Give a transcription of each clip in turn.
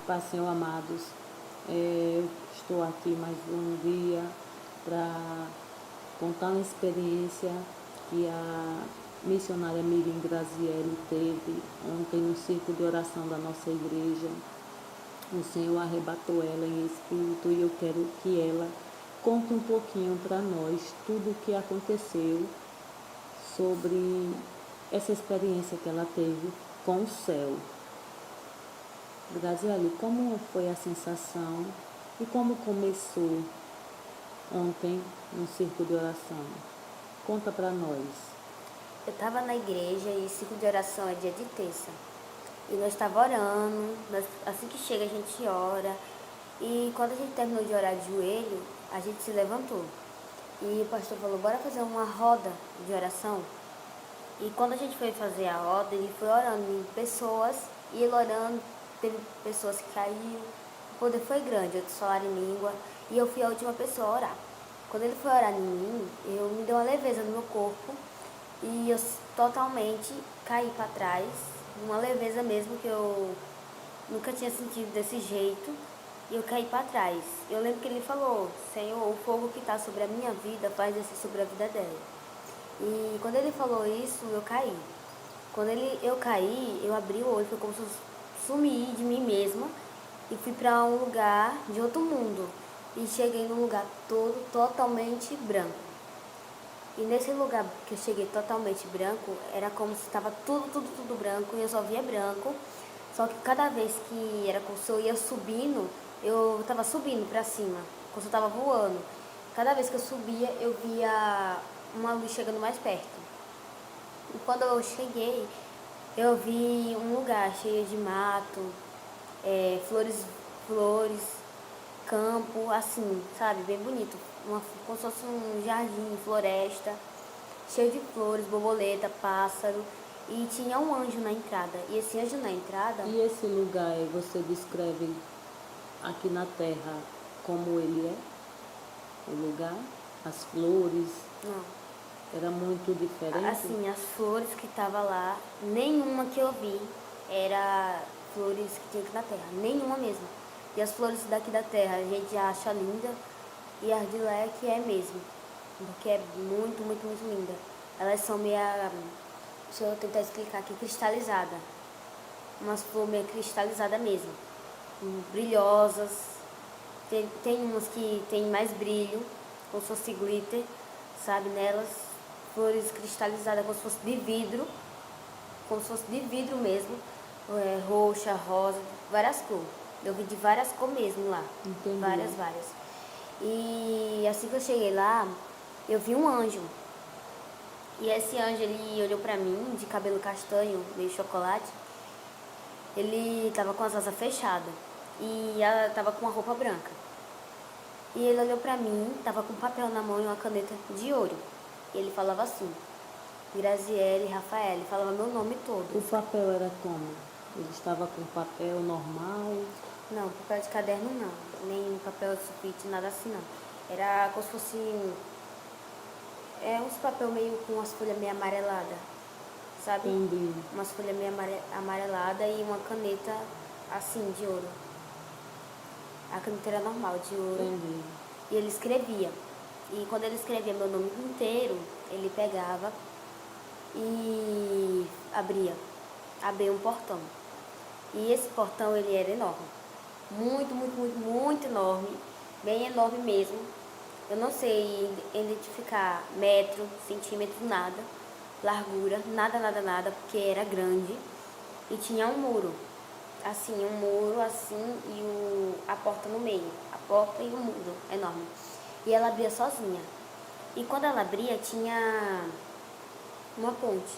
Paz, Senhor, amados, estou aqui mais um dia para contar uma experiência que a missionária Miriam Grazielli teve ontem no círculo de oração da nossa igreja. O Senhor arrebatou ela em espírito e eu quero que ela conte um pouquinho para nós tudo o que aconteceu sobre essa experiência que ela teve com o céu. Grazielli, como foi a sensação e como começou ontem no círculo de oração? Conta para nós. Eu estava na igreja e ciclo de oração é dia de terça. E nós estávamos orando, assim que chega a gente ora. E quando a gente terminou de orar de joelho, a gente se levantou. E o pastor falou, bora fazer uma roda de oração. E quando a gente foi fazer a roda, ele foi orando em pessoas, e ele orando, teve pessoas que caíram. O poder foi grande, outros falaram em língua, e eu fui a última pessoa a orar. Quando ele foi orar em mim, eu me deu uma leveza no meu corpo, e eu totalmente caí para trás, uma leveza mesmo que eu nunca tinha sentido desse jeito, e eu caí para trás. Eu lembro que ele falou, Senhor, o fogo que está sobre a minha vida faz descer sobre a vida dela. E quando ele falou isso, eu caí. Quando eu caí, eu abri o olho, foi como se eu sumi de mim mesma e fui para um lugar de outro mundo. E cheguei num lugar todo totalmente branco. E nesse lugar que eu cheguei totalmente branco, era como se estava tudo branco e eu só via branco. Só que cada vez que era como se eu ia subindo, eu estava subindo para cima, como se eu estava voando. Cada vez que eu subia, eu via uma luz chegando mais perto. E quando eu cheguei, eu vi um lugar cheio de mato, flores, campo, assim, sabe, bem bonito. Como se fosse um jardim, floresta, cheio de flores, borboleta, pássaro. E tinha um anjo na entrada. E esse anjo na entrada... E esse lugar você descreve aqui na terra como ele é? O lugar? As flores? Não. Era muito diferente? Assim, as flores que estavam lá, nenhuma que eu vi era flores que tinha aqui na terra. Nenhuma mesmo. E as flores daqui da terra a gente acha linda, e as de lá é que é mesmo. Porque é muito linda. Elas são meio, deixa eu tentar explicar aqui, cristalizada. Umas flores meio cristalizada mesmo. Brilhosas. Tem umas que tem mais brilho, como se fosse glitter, sabe, nelas. Flores cristalizadas, como se fosse de vidro. Como se fosse de vidro mesmo. Roxa, rosa, várias cores. Eu vi de várias cores mesmo lá. Entendi. Várias. E assim que eu cheguei lá, eu vi um anjo. E esse anjo, ele olhou pra mim, de cabelo castanho, meio chocolate. Ele tava com as asas fechadas. E ela tava com uma roupa branca. E ele olhou pra mim, tava com um papel na mão e uma caneta de ouro. E ele falava assim, Grazielli, Rafael, ele falava meu nome todo. O papel era como? Ele estava com papel normal? Não, papel de caderno não, nem papel de sulfite, nada assim não. Era como se fosse uns papel meio com umas folhas meio amareladas, sabe? Entendi. Umas folhas meio amarelada e uma caneta assim, de ouro. A caneta era normal, de ouro. Entendi. E ele escrevia. E quando ele escrevia meu nome inteiro, ele pegava e abria um portão. E esse portão, ele era enorme. Muito enorme. Bem enorme mesmo. Eu não sei identificar metro, centímetro, nada. Largura, nada, porque era grande. E tinha um muro. Assim, um muro assim e a porta no meio. A porta e o muro enorme. E ela abria sozinha. E quando ela abria, tinha uma ponte.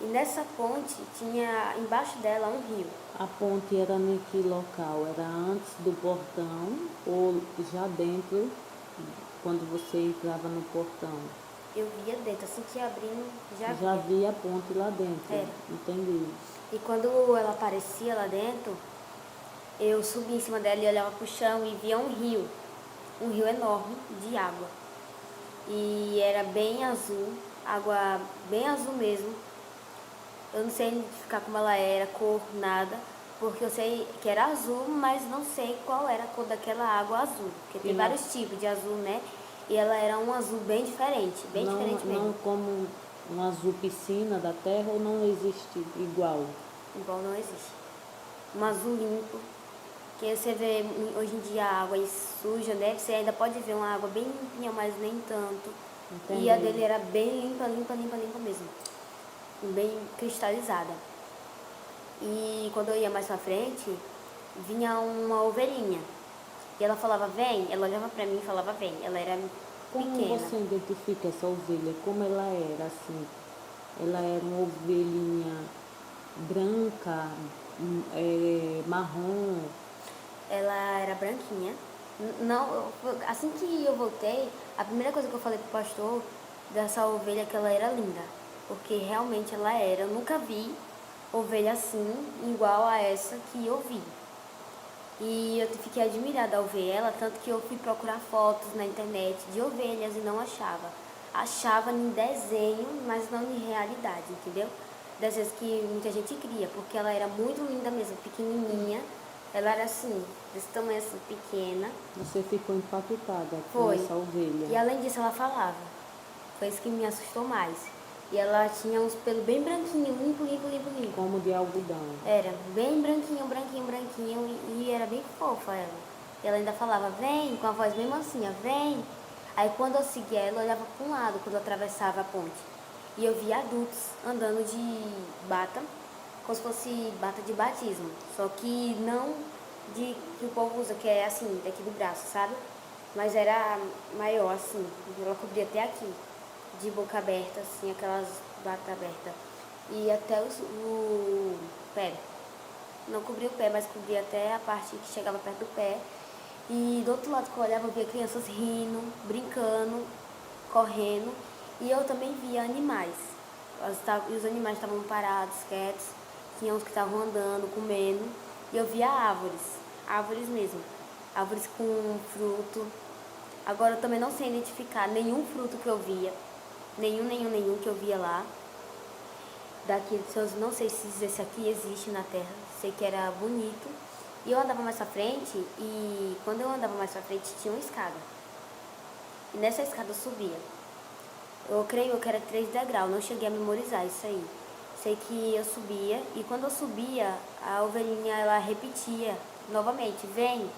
E nessa ponte tinha embaixo dela um rio. A ponte era em que local? Era antes do portão ou já dentro, quando você entrava no portão? Eu via dentro, assim que ia abrindo, já Já via. via a ponte lá dentro? É. Entendi. E quando ela aparecia lá dentro, eu subia em cima dela e olhava pro chão e via um rio enorme de água. E era bem azul, água bem azul mesmo. Eu não sei identificar como ela era, cor, nada. Porque eu sei que era azul, mas não sei qual era a cor daquela água azul. Porque tem vários tipos de azul, né? E ela era um azul bem diferente diferente mesmo. Não como um azul piscina da terra, ou não existe igual? Igual não existe. Um azul limpo, que você vê hoje em dia a água suja, né? Você ainda pode ver uma água bem limpinha, mas nem tanto. Entendi. E a dele era bem limpa mesmo. E bem cristalizada. E quando eu ia mais pra frente, vinha uma ovelhinha. E ela falava, vem. Ela olhava pra mim e falava, vem. Ela era Como pequena. você identifica essa ovelha? Como ela era, assim? Ela era uma ovelhinha branca, marrom? Ela era branquinha. Não, assim que eu voltei, a primeira coisa que eu falei pro pastor dessa ovelha é que ela era linda. Porque realmente ela era. Eu nunca vi ovelha assim, igual a essa que eu vi. E eu fiquei admirada ao ver ela, tanto que eu fui procurar fotos na internet de ovelhas e não achava. Achava em desenho, mas não em realidade, entendeu? Desenhos que muita gente cria, porque ela era muito linda mesmo, pequenininha. Ela era assim, desse tamanho assim, pequena. Você ficou impactada com Foi. essa ovelha? E além disso ela falava. Foi isso que me assustou mais. E ela tinha uns pelos bem branquinhos, limpo. Como de algodão? Era bem branquinho, e era bem fofa ela. E ela ainda falava, vem, com a voz bem mansinha, vem. Aí quando eu seguia ela, eu olhava para um lado, quando eu atravessava a ponte. E eu via adultos andando de bata, como se fosse bata de batismo. Só que não de que o povo usa, que é assim, daqui do braço, sabe? Mas era maior, assim, ela cobria até aqui, de boca aberta, assim, aquelas batas abertas. E até o pé. Não cobria o pé, mas cobria até a parte que chegava perto do pé. E do outro lado que eu olhava, eu via crianças rindo, brincando, correndo. E eu também via animais. E os animais estavam parados, quietos. Tinha uns que estavam andando, comendo. E eu via árvores mesmo. Árvores com fruto. Agora eu também não sei identificar nenhum fruto que eu via. Nenhum que eu via lá. Daquele, eu não sei se esse aqui existe na Terra, sei que era bonito. E eu andava mais pra frente, e quando eu andava mais pra frente tinha uma escada. E nessa escada eu subia. Eu creio que era 3 degraus, não cheguei a memorizar isso aí. Sei que eu subia, e quando eu subia, a ovelhinha ela repetia novamente, vem.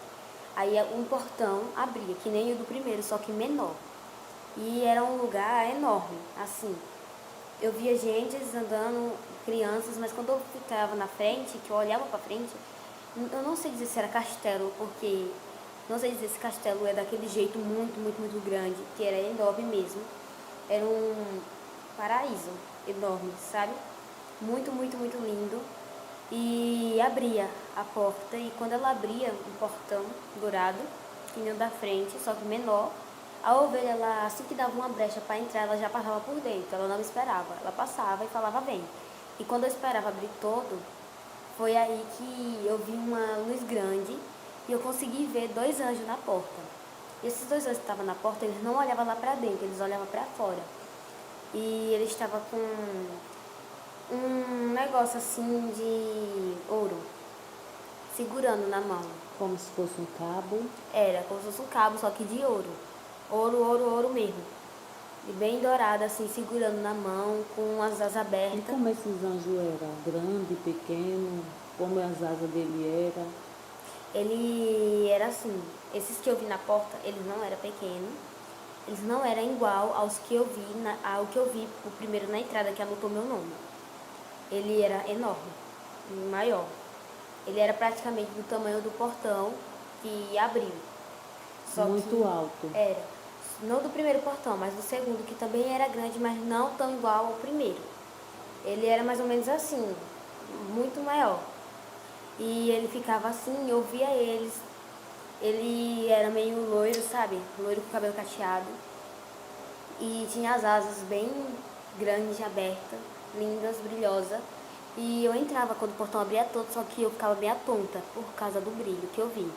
Aí um portão abria, que nem o do primeiro, só que menor. E era um lugar enorme, assim. Eu via gente andando, crianças, mas quando eu ficava na frente, que eu olhava pra frente, eu não sei dizer se era castelo, porque não sei dizer se castelo é daquele jeito muito grande, que era enorme mesmo. Era um paraíso enorme, sabe? Muito lindo. E abria a porta, e quando ela abria um portão dourado, que nem o da frente, só que menor, a ovelha, ela, assim que dava uma brecha para entrar, ela já passava por dentro, ela não me esperava. Ela passava e falava, vem. E quando eu esperava abrir todo, foi aí que eu vi uma luz grande e eu consegui ver 2 anjos na porta. E esses 2 anjos que estavam na porta, eles não olhavam lá para dentro, eles olhavam para fora. E eles estavam com um negócio assim de ouro, segurando na mão. Como se fosse um cabo? Era como se fosse um cabo, só que de ouro. Ouro mesmo. E bem dourado, assim, segurando na mão, com as asas E abertas. como esses anjos eram? Grande, pequeno? Como as asas dele eram? Ele era assim, esses que eu vi na porta, eles não eram pequenos. Eles não eram igual aos que eu vi, ao que eu vi o primeiro na entrada, que anotou meu nome. Ele era enorme, maior. Ele era praticamente do tamanho do portão que abriu. Só Muito que alto. Era. Não do primeiro portão, mas do segundo, que também era grande, mas não tão igual ao primeiro. Ele era mais ou menos assim, muito maior. E ele ficava assim, eu via eles. Ele era meio loiro, sabe? Loiro com cabelo cacheado. E tinha as asas bem grandes, abertas, lindas, brilhosas. E eu entrava quando o portão abria todo, só que eu ficava bem tonta por causa do brilho que eu vi.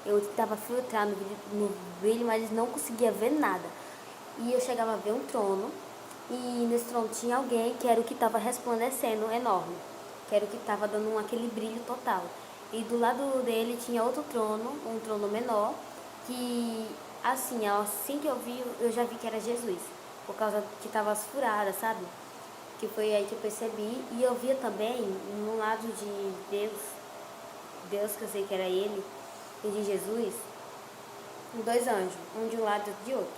Eu tentava filtrar no brilho, mas não conseguia ver nada. E eu chegava a ver um trono, e nesse trono tinha alguém que era o que estava resplandecendo enorme. que era o que estava dando aquele brilho total. E do lado dele tinha outro trono, um trono menor, que assim que eu vi, eu já vi que era Jesus, por causa que tava as furadas, sabe? Que foi aí que eu percebi. E eu via também, no lado de Deus que eu sei que era ele, e de Jesus, dois anjos, um de um lado e outro de outro.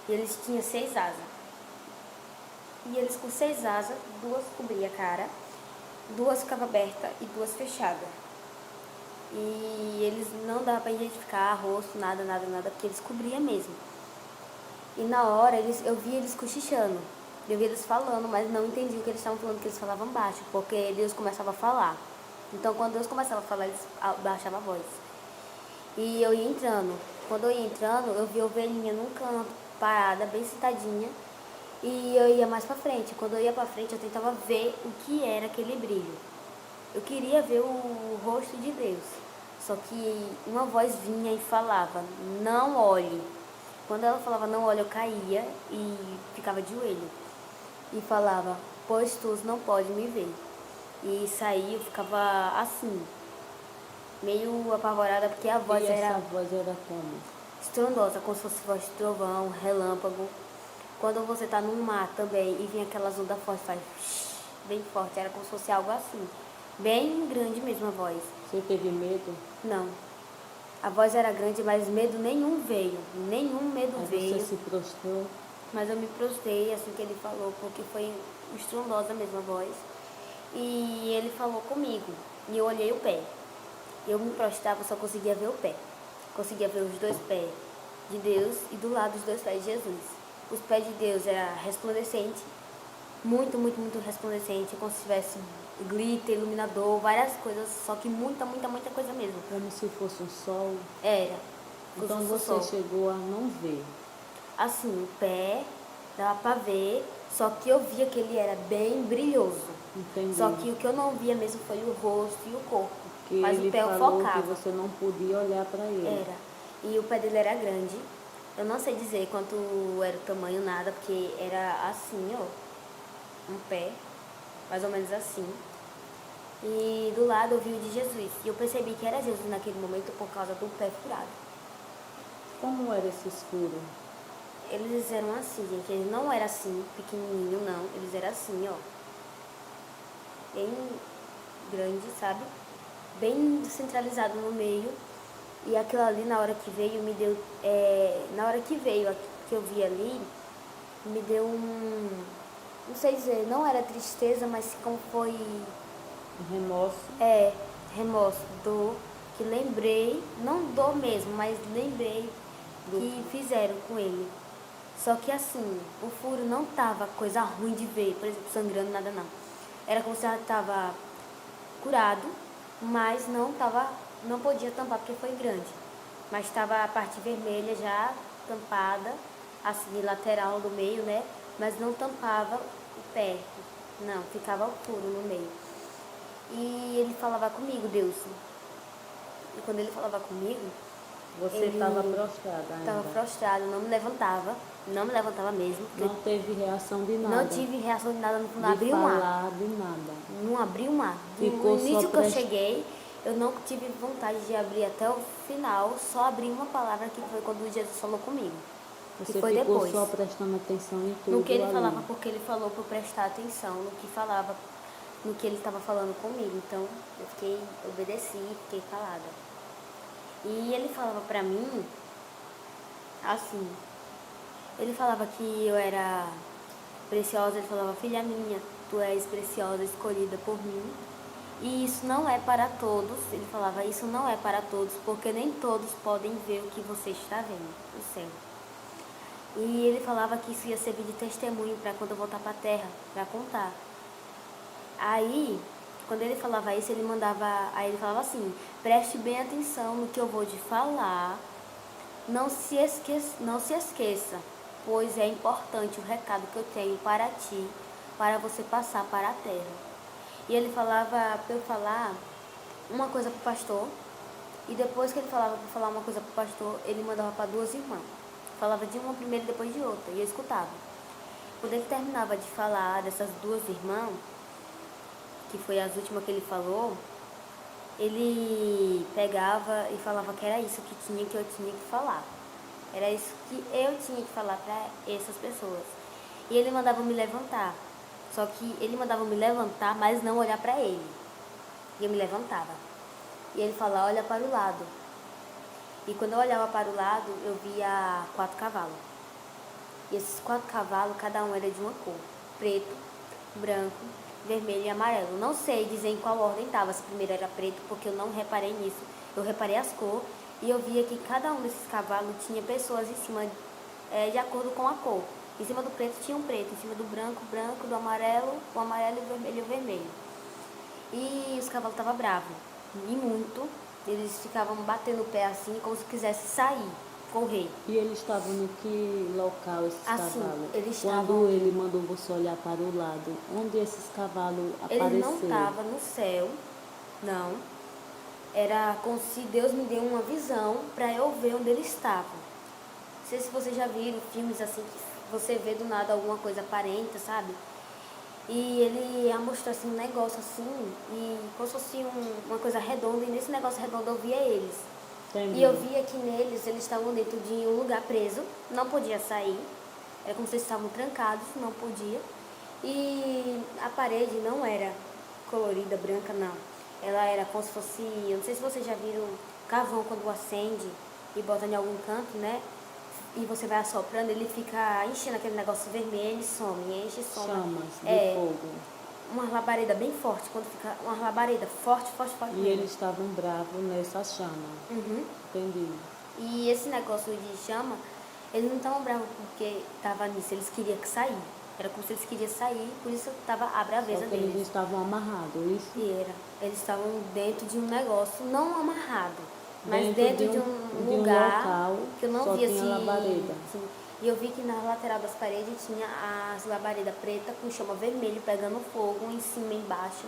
E eles tinham 6 asas. E eles com 6 asas, 2 cobriam a cara, 2 ficavam abertas e 2 fechadas. E eles não dava para identificar rosto, nada, porque eles cobriam mesmo. E na hora eu vi eles cochichando, eu vi eles falando, mas não entendi o que eles estavam falando, porque eles falavam baixo, porque Deus começava a falar. Então quando Deus começava a falar, eles baixavam a voz. E eu ia entrando. Quando eu ia entrando, eu vi a ovelhinha num canto, parada, bem sentadinha. E eu ia mais pra frente. Quando eu ia pra frente, eu tentava ver o que era aquele brilho. Eu queria ver o rosto de Deus. Só que uma voz vinha e falava, não olhe. Quando ela falava não olhe, eu caía e ficava de joelho. E falava, pois tu não pode me ver. E saía, eu ficava assim, meio apavorada, porque a voz E era essa voz era como? estrondosa, como se fosse voz de trovão, relâmpago. Quando você tá no mar também e vem aquelas ondas fortes, faz bem forte, era como se fosse algo assim. Bem grande mesmo a voz. Você teve medo? Não. A voz era grande, mas medo nenhum veio. Nenhum medo Aí veio. você se prostrou? Mas eu me prostrei assim que ele falou, porque foi estrondosa mesmo a voz. E ele falou comigo. E eu olhei o pé. Eu me prostrava, só conseguia ver o pé. Conseguia ver os 2 pés de Deus e do lado os 2 pés de Jesus. Os pés de Deus era resplandecente, muito, muito, muito resplandecente, como se tivesse glitter, iluminador, várias coisas, só que muita, muita, muita coisa mesmo. Como se fosse um sol? Era. Então fosse o você sol. chegou a não ver. Assim, o pé dava pra ver, só que eu via que ele era bem brilhoso. Entendi. Só que o que eu não via mesmo foi o rosto e o corpo. Que Mas ele o pé eu falou focava. que você não podia olhar para ele. Era. E o pé dele era grande. Eu não sei dizer quanto era o tamanho, nada, porque era assim, ó. Um pé, mais ou menos assim. E do lado eu vi o de Jesus. E eu percebi que era Jesus naquele momento por causa do pé furado. Como era esse escuro? Eles eram assim, gente. Eles não eram assim, pequenininho, não. Eles eram assim, ó. Bem grande, sabe? Bem centralizado no meio. E aquilo ali, na hora que veio, me deu... na hora que veio, que eu vi ali, me deu um... Não sei dizer, não era tristeza, mas como foi... Remorso? remorso, dor, que lembrei, não dor mesmo, mas lembrei que fizeram com ele. Só que assim, o furo não tava coisa ruim de ver, por exemplo, sangrando, nada não. Era como se ela tava curado, mas não podia tampar porque foi grande. Mas estava a parte vermelha já tampada, assim, lateral do meio, né? Mas não tampava o pé, não, ficava o furo no meio. E ele falava comigo, Deus. E quando ele falava comigo, Você estava prostrada ainda? Estava prostrado, não me levantava mesmo. Não teve reação de nada? Não tive reação de nada, não de abri o mar. falar, de nada? Não abri o mar. Ficou No início só que eu cheguei, eu não tive vontade de abrir até o final, só abri uma palavra que foi quando Jesus falou comigo. Você e foi ficou depois. só prestando atenção em tudo No que ele ali. falava, porque ele falou para eu prestar atenção no que falava, no que ele estava falando comigo. Então, eu obedeci, fiquei calada. E ele falava pra mim, assim, ele falava que eu era preciosa, ele falava, filha minha, tu és preciosa, escolhida por mim. E isso não é para todos, ele falava, isso não é para todos, porque nem todos podem ver o que você está vendo, o céu. E ele falava que isso ia servir de testemunho para quando eu voltar para a terra, para contar. Aí, quando ele falava isso, aí ele falava assim, preste bem atenção no que eu vou te falar, não se esqueça, pois é importante o recado que eu tenho para ti, para você passar para a terra. E ele falava para eu falar uma coisa para o pastor, e depois que ele falava para falar uma coisa para o pastor, ele mandava para 2 irmãs. Falava de uma primeiro e depois de outra, e eu escutava. Quando ele terminava de falar dessas 2 irmãs, que foi as últimas que ele falou, ele pegava e falava que era isso que eu tinha que falar. Era isso que eu tinha que falar para essas pessoas. E ele mandava me levantar. Só que ele mandava me levantar, mas não olhar para ele. E eu me levantava. E ele falava, olha para o lado. E quando eu olhava para o lado, eu via 4 cavalos. E esses 4 cavalos, cada um era de uma cor. Preto, branco, vermelho e amarelo. Não sei dizer em qual ordem estava, se primeiro era preto, porque eu não reparei nisso. Eu reparei as cores e eu via que cada um desses cavalos tinha pessoas em cima, de acordo com a cor. Em cima do preto tinha um preto, em cima do branco, branco, do amarelo, o amarelo e o vermelho. E os cavalos estavam bravos, e muito. Eles ficavam batendo o pé assim, como se quisessem sair, correr. E eles estavam no que local, esses Assim, cavalos? eles Quando estavam... ele mandou você olhar para o lado, onde esses cavalos apareceram? Ele não estava no céu, não. Era como se Deus me deu uma visão para eu ver onde ele estava. Não sei se vocês já viram filmes assim, que você vê do nada alguma coisa aparente, sabe? E ele mostrou assim um negócio assim, e como se fosse uma coisa redonda, e nesse negócio redondo eu via eles. Entendi. E eu via que neles, eles estavam dentro de um lugar preso, não podia sair. Era como se eles estavam trancados, não podia. E a parede não era colorida, branca, não. Ela era como se fosse, eu não sei se vocês já viram carvão quando acende e bota em algum canto, né? E você vai assoprando, ele fica enchendo aquele negócio vermelho e some, enche e some. Chamas de fogo. Uma labareda bem forte, quando fica uma labareda forte, forte, forte. E mesmo. eles estavam bravos nessa chama. Uhum. Entendi. E esse negócio de chama, eles não estavam bravos porque estava nisso, eles queriam que sair. Era como se eles queriam sair, por isso estava a braveza Só que eles deles. estavam amarrados, isso? E era. Eles estavam dentro de um negócio, não amarrado, mas Dentro dentro de um um lugar local, que eu não só via tinha labareda. assim. E eu vi que na lateral das paredes tinha as labaredas pretas com chama vermelho pegando fogo em cima e embaixo.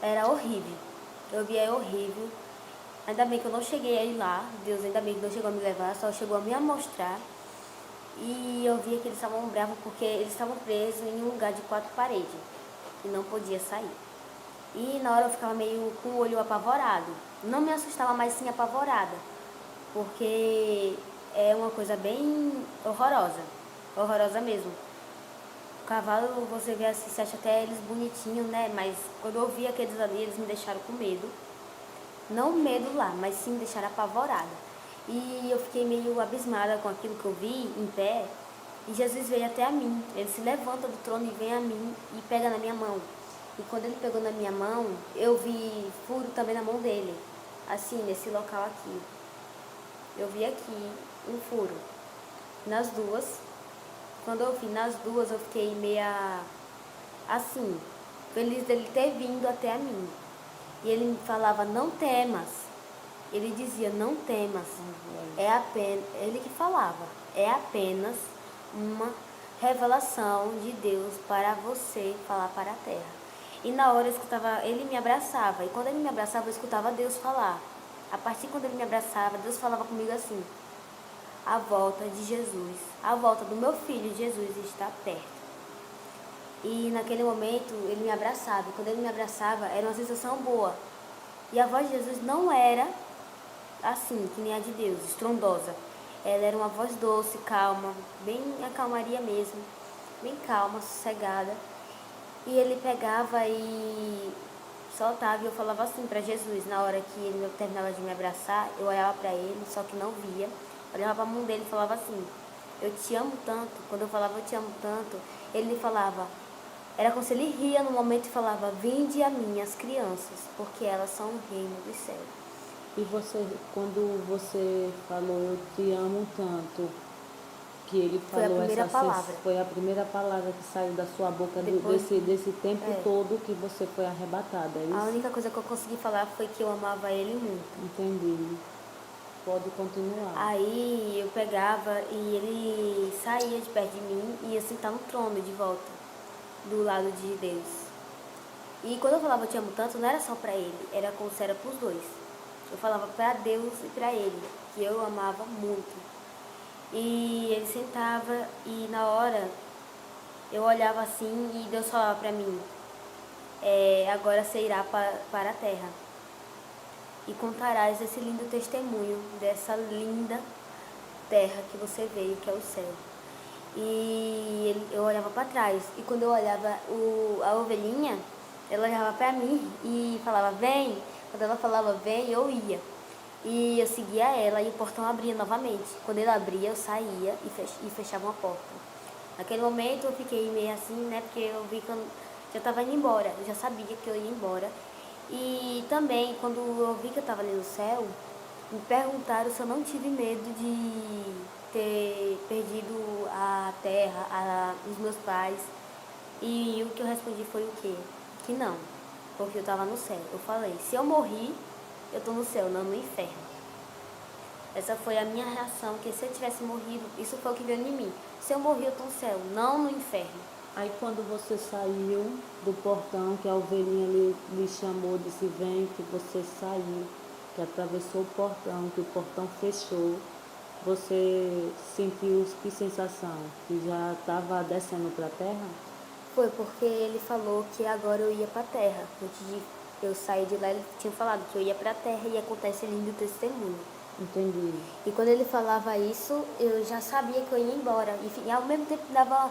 Era horrível. Eu vi, é horrível. Ainda bem que eu não cheguei a ir lá. Deus ainda bem que não chegou a me levar, só chegou a me mostrar. E eu via que eles estavam bravos porque eles estavam presos em um lugar de 4 paredes e não podia sair. E na hora eu ficava meio com o olho apavorado. Não me assustava, mas sim apavorada. Porque é uma coisa bem horrorosa. Horrorosa mesmo. O cavalo, você vê assim, você acha até eles bonitinhos, né? Mas quando eu vi aqueles ali, eles me deixaram com medo. Não medo lá, mas sim me deixaram apavorada. E eu fiquei meio abismada com aquilo que eu vi em pé. E Jesus veio até a mim. Ele se levanta do trono e vem a mim e pega na minha mão. E quando ele pegou na minha mão, eu vi furo também na mão dele. Assim, nesse local aqui. Eu vi aqui um furo. Nas duas. Quando eu vi nas duas, eu fiquei meia assim, feliz dele ter vindo até a mim. E ele me falava, não temas. Ele dizia, não temas. É apenas, ele que falava, é apenas uma revelação de Deus para você falar para a terra. E na hora eu escutava, ele me abraçava. E quando ele me abraçava, eu escutava Deus falar. A partir quando ele me abraçava, Deus falava comigo assim, a volta de Jesus, a volta do meu filho Jesus está perto. E naquele momento ele me abraçava. E quando ele me abraçava, era uma sensação boa. E a voz de Jesus não era assim, que nem a de Deus, estrondosa. Ela era uma voz doce, calma, bem a calmaria mesmo, bem calma, sossegada. E ele pegava e soltava e eu falava assim para Jesus. Na hora que ele terminava de me abraçar, eu olhava para ele, só que não via. Olhava para a mão dele e falava assim, eu te amo tanto. Quando eu falava eu te amo tanto, ele falava, era como se ele ria no momento e falava, vinde a mim as crianças, porque elas são o reino dos céus. E você, quando você falou eu te amo tanto, que ele Foi a falou primeira palavra. foi a primeira palavra que saiu da sua boca Depois, desse tempo todo que você foi arrebatada, é a isso? única coisa que eu consegui falar foi que eu amava ele muito. Entendi. Pode continuar. Aí eu pegava e ele saía de perto de mim e ia sentar no trono de volta, do lado de Deus. E quando eu falava eu te amo tanto, não era só pra ele, era como se era pros dois. Eu falava pra Deus e pra ele, que eu amava muito. E ele sentava e na hora eu olhava assim e Deus falava pra mim, agora você irá para a terra e contarás esse lindo testemunho dessa linda terra que você veio, que é o céu. E eu olhava para trás, e quando eu olhava a ovelhinha, ela olhava para mim e falava, vem. Quando ela falava, vem, eu ia. E eu seguia ela e o portão abria novamente. Quando ele abria, eu saía e fechava uma porta. Naquele momento eu fiquei meio assim, né, porque eu vi que eu já estava indo embora, eu já sabia que eu ia embora. E também, quando eu vi que eu estava ali no céu, me perguntaram se eu não tive medo de ter perdido a terra, os meus pais. E o que eu respondi foi o quê? Que não, porque eu estava no céu. Eu falei, se eu morri, eu estou no céu, não no inferno. Essa foi a minha reação, que se eu tivesse morrido, isso foi o que veio em mim. Se eu morri, eu estou no céu, não no inferno. Aí quando você saiu do portão, que a ovelhinha lhe chamou, disse, vem, que você saiu, que atravessou o portão, que o portão fechou, você sentiu que sensação? Que já estava descendo para a terra? Foi porque ele falou que agora eu ia para a terra. Antes de eu sair de lá, ele tinha falado que eu ia para a terra e acontece lindo testemunho. Entendi. E quando ele falava isso, eu já sabia que eu ia embora. E ao mesmo tempo dava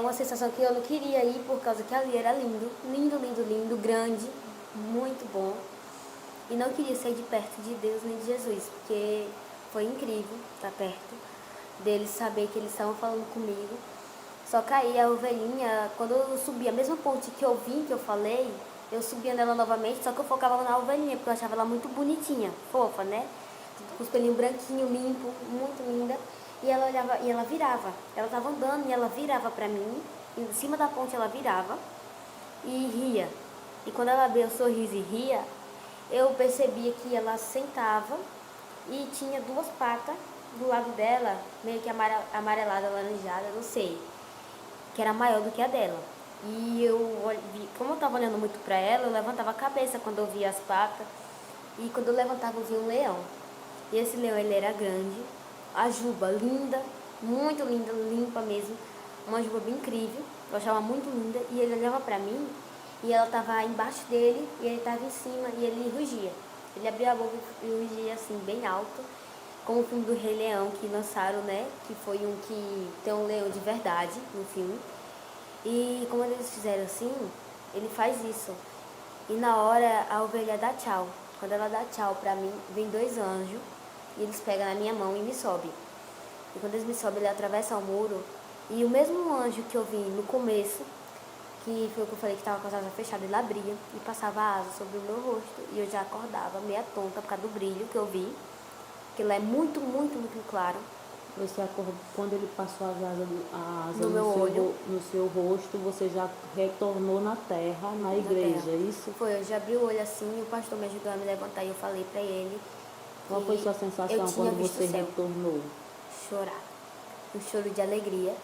uma sensação que eu não queria ir, por causa que ali era lindo, lindo, lindo, lindo, grande, muito bom. E não queria sair de perto de Deus nem de Jesus, porque foi incrível estar perto deles, saber que eles estavam falando comigo. Só que aí a ovelhinha, quando eu subia, a mesma ponte que eu vim, que eu falei, eu subia nela novamente, só que eu focava na ovelhinha, porque eu achava ela muito bonitinha, fofa, né? Com os pelinhos branquinhos, limpo, muito linda. E ela olhava, e ela virava. Ela estava andando e ela virava para mim, em cima da ponte ela virava e ria. E quando ela abria o sorriso e ria, eu percebia que ela sentava e tinha duas patas do lado dela, meio que amarelada, alaranjada, não sei, que era maior do que a dela. E como eu estava olhando muito para ela, eu levantava a cabeça quando eu via as patas. E quando eu levantava, eu via um leão. E esse leão, ele era grande, a juba linda, muito linda, limpa mesmo, uma juba bem incrível, eu achava muito linda. E ele olhava para mim e ela estava embaixo dele e ele estava em cima e ele rugia. Ele abria a boca e rugia assim, bem alto, como o filme do Rei Leão que lançaram, né? Que foi um que tem um leão de verdade no filme. E como eles fizeram assim, ele faz isso. E na hora a ovelha dá tchau. Quando ela dá tchau pra mim, vem dois anjos e eles pegam na minha mão e me sobem. E quando eles me sobem, ele atravessa o muro. E o mesmo anjo que eu vi no começo, que foi o que eu falei que estava com as asas fechadas, ele abria e passava a asa sobre o meu rosto. E eu já acordava meia tonta por causa do brilho que eu vi, que lá é muito, muito, muito claro. Você acordou, quando ele passou a asa No meu olho. no seu rosto, você já retornou na terra, na igreja, terra. isso? Foi, eu já abri o olho assim e o pastor me ajudou a me levantar e eu falei pra ele. Qual foi sua sensação quando você retornou? Chorar. Um choro de alegria.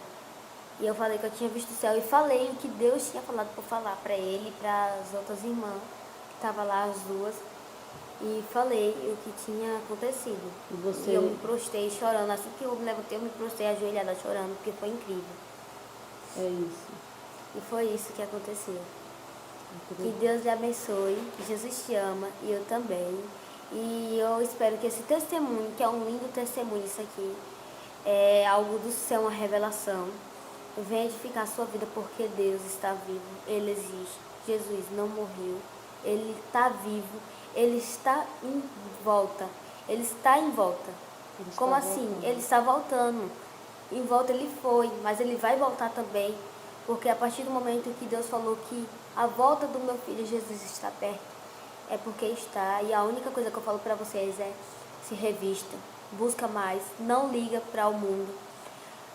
E eu falei que eu tinha visto o céu e falei o que Deus tinha falado para falar para ele e para as outras irmãs, que estavam lá as duas. E falei o que tinha acontecido. E eu me prostei chorando. Assim que eu me levantei, eu me prostei ajoelhada chorando, porque foi incrível. É isso. E foi isso que aconteceu. Que Deus lhe abençoe, que Jesus te ama e eu também. E eu espero que esse testemunho, que é um lindo testemunho isso aqui, é algo do céu, uma revelação, venha edificar a sua vida, porque Deus está vivo, Ele existe, Jesus não morreu, Ele está vivo, Ele está em volta, Ele está em volta. Como assim? Ele está voltando. Em volta ele foi, mas ele vai voltar também, porque a partir do momento que Deus falou que a volta do meu filho Jesus está perto, é porque está. E a única coisa que eu falo para vocês é: se revista, busca mais, não liga para o mundo,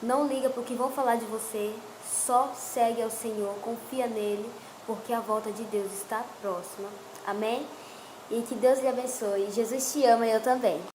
não liga para o que vão falar de você, só segue ao Senhor, confia nele, porque a volta de Deus está próxima. Amém? E que Deus lhe abençoe. Jesus te ama e eu também.